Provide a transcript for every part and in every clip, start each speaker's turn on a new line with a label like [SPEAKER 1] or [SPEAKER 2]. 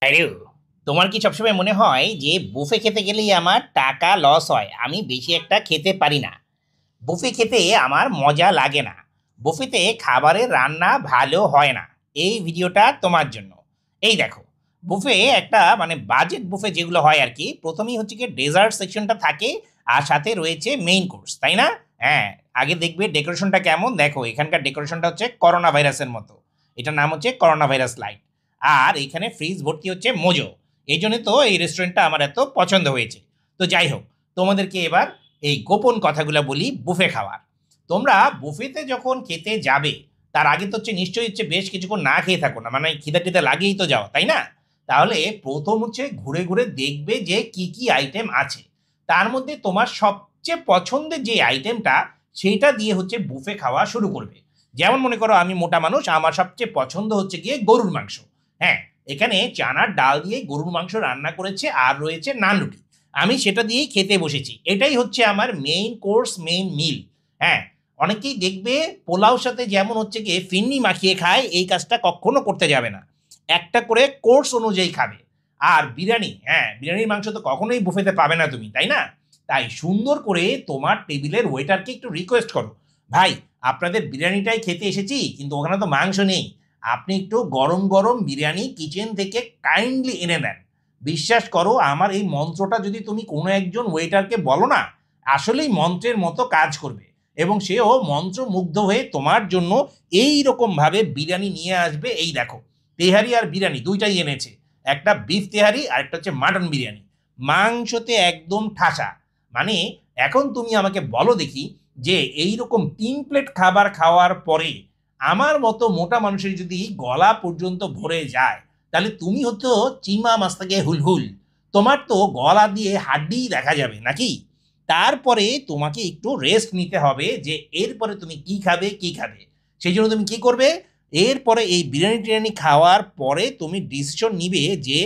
[SPEAKER 1] আরে, তোমার কি সবসময় মনে হয় যে বুফে খেতে গেলেই আমার টাকা লস হয়, আমি বেশি একটা খেতে পারি না? বুফে খেতে আমার মজা লাগে না। বুফেতে খাবারের রান্না ভালো হয় না। এই ভিডিওটা তোমার জন্য। এই দেখো, বুফে একটা মানে বাজেট বুফে যেগুলো হয় আর কি, প্রথমেই হচ্ছে কি ডেজার্ট সেকশনটা থাকে, আর সাথে রয়েছে মেইন কোর্স, তাই না? হ্যাঁ। আগে দেখবে ডেকোরেশনটা কেমন, দেখো এখানকার ডেকোরেশনটা হচ্ছে করোনা ভাইরাসের মতো। এটার নাম হচ্ছে করোনা ভাইরাস লাইট। আর এখানে ফ্রিজ ভর্তি হচ্ছে মোজো। এই জন্য তো এই রেস্টুরেন্টটা আমার এত পছন্দ হয়েছে। তো যাই হোক, তোমাদেরকে এবার এই গোপন কথাগুলো বলি বুফে খাওয়ার। তোমরা বুফেতে যখন খেতে যাবে, তার আগে তো হচ্ছে নিশ্চয়ই হচ্ছে বেশ কিছুক্ষণ না খেয়ে থাকো না, মানে খিদে টিদে লাগেই তো যাও, তাই না? তাহলে প্রথম হচ্ছে ঘুরে ঘুরে দেখবে যে কি কি আইটেম আছে। তার মধ্যে তোমার সবচেয়ে পছন্দের যে আইটেমটা, সেটা দিয়ে হচ্ছে বুফে খাওয়া শুরু করবে। যেমন মনে করো আমি মোটা মানুষ, আমার সবচেয়ে পছন্দ হচ্ছে গিয়ে গরুর মাংস। হ্যাঁ, এখানে চানার ডাল দিয়ে গরুর মাংস রান্না করেছে, আর রয়েছে নান রুটি। আমি সেটা দিয়েই খেতে বসেছি। এটাই হচ্ছে আমার মেইন কোর্স, মেইন মিল। হ্যাঁ, অনেকেই দেখবে পোলাওর সাথে যেমন হচ্ছে গিয়ে ফিন্নি মাখিয়ে খায়, এই কাজটা কখনো করতে যাবে না। একটা করে কোর্স অনুযায়ী খাবে। আর বিরিয়ানি, হ্যাঁ, বিরিয়ানির মাংস তো কখনোই বুফেতে পাবে না তুমি, তাই না? তাই সুন্দর করে তোমার টেবিলের ওয়েটারকে একটু রিকোয়েস্ট করো, ভাই, আপনাদের বিরিয়ানিটাই খেতে এসেছি, কিন্তু ওখানে তো মাংস নেই। আপনি একটু গরম গরম বিরিয়ানি কিচেন থেকে কাইন্ডলি এনে দেন। বিশ্বাস করো, আমার এই মন্ত্রটা যদি তুমি কোনো একজন ওয়েটারকে বলো না, আসলেই মন্ত্রের মতো কাজ করবে। এবং সেও মন্ত্রমুগ্ধ হয়ে তোমার জন্য এই রকমভাবে বিরিয়ানি নিয়ে আসবে। এই দেখো, তেহারি আর বিরিয়ানি দুইটাই এনেছে। একটা বিফ তেহারি আর একটা হচ্ছে মাটন বিরিয়ানি। মাংসতে একদম ঠাসা। মানে এখন তুমি আমাকে বলো দেখি, যে এই রকম ৩ প্লেট খাবার খাওয়ার পরে আমার মতো মোটা মানুষের যদি গলা পর্যন্ত ভরে যায়, তাহলে তুমি হতো চিমা মাস্তাকে হুলহুল। তোমার তো গলা দিয়ে হাড্ডি দেখা যাবে নাকি? তারপরে তোমাকে একটু রেস্ট নিতে হবে, যে এরপরে তুমি কি খাবে কি খাবে। সেই জন্য তুমি কি করবে, এরপরে এই বিরিয়ানি টিরিয়ানি খাওয়ার পরে তুমি ডিসিশন নিবে যে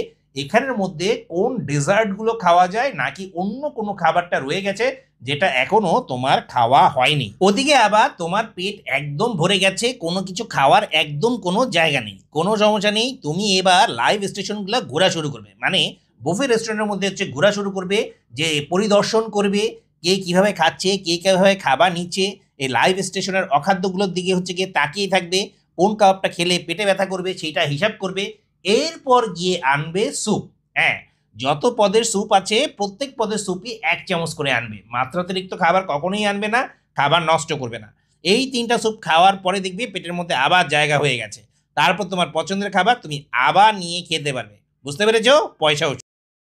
[SPEAKER 1] এখানের মধ্যে কোন ডেজার্টগুলো খাওয়া যায়, নাকি অন্য কোনো খাবারটা রয়ে গেছে যেটা এখনো তোমার খাওয়া হয়নি। ওদিকে আবার তোমার পেট একদম ভরে গেছে, কোনো কিছু খাওয়ার একদম কোনো জায়গা নেই, কোনো সমস্যা নেই। তুমি এবার লাইভ স্টেশনগুলো ঘোরা শুরু করবে, মানে বুফে রেস্টুরেন্টের মধ্যে হচ্ছে ঘোরা শুরু করবে, যে পরিদর্শন করবে কে কিভাবে খাচ্ছে, কে কিভাবে খাবার নিচ্ছে। এই লাইভ স্টেশনের অখাদ্যগুলোর দিকে হচ্ছে গিয়ে তাকিয়ে থাকবে, কোন কাবাবটা খেলে পেটে ব্যথা করবে সেটা হিসাব করবে। এরপর গিয়ে আনবে স্যুপ। হ্যাঁ, যত পদের স্যুপ আছে প্রত্যেক পদের স্যুপই ১ চামচ করে আনবে, মাত্রাতিরিক্ত খাবার কখনোই আনবে না, খাবার নষ্ট করবে না। এই ৩টা স্যুপ খাওয়ার পরে দেখবি পেটের মধ্যে আবার জায়গা হয়ে গেছে। তারপর তোমার পছন্দের খাবার তুমি আবার নিয়ে খেতে পারবে। বুঝতে পেরেছো? পয়সা